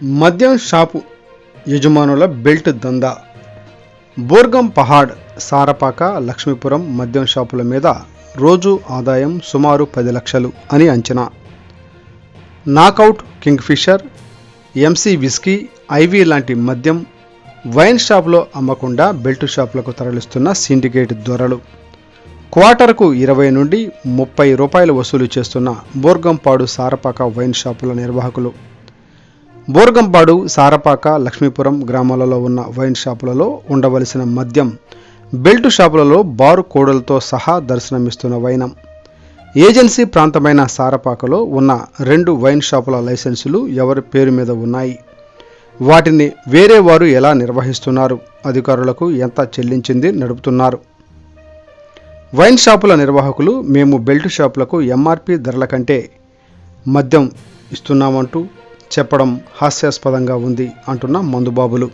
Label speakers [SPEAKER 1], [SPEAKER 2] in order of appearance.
[SPEAKER 1] మద్యం షాపు యజమానుల బెల్ట్ దందా. బోర్గం పహాడ్, సారపాక, లక్ష్మీపురం మద్యం షాపుల మీద రోజు ఆదాయం సుమారు 10 లక్షలు అని అంచనా. Knockout, Kingfisher, MC whisky, ivy లాంటి మద్యం వైన్ షాపులో అమ్మకుండా బెల్ట్ షాపులకు తరలిస్తున్న సిండికేట్ దొరలు. క్వార్టర్కు 20 నుండి 30 రూపాయలు వసూలు చేస్తున్న బోర్గంపాడు, సారపాక వైన్ షాపుల నిర్వాహకులు. బోర్గంపాడు, సారపాక, లక్ష్మీపురం గ్రామాలలో ఉన్న వైన్ షాపులలో ఉండవలసిన మద్యం బెల్టు షాపులలో బారు కోడలతో సహా దర్శనమిస్తున్న వైనం. ఏజెన్సీ ప్రాంతమైన సారపాకలో ఉన్న 2 వైన్ షాపుల లైసెన్సులు ఎవరి పేరు మీద ఉన్నాయి? వాటిని వేరే వారు ఎలా నిర్వహిస్తున్నారు? అధికారులకు ఎంత చెల్లించింది నడుపుతున్నారు? వైన్ షాపుల నిర్వాహకులు మేము బెల్టు షాపులకు ఎంఆర్పి ధరల కంటే మద్యం ఇస్తున్నామంటూ చెప్పడం హాస్యాస్పదంగా ఉంది అంటున్న మందుబాబులు.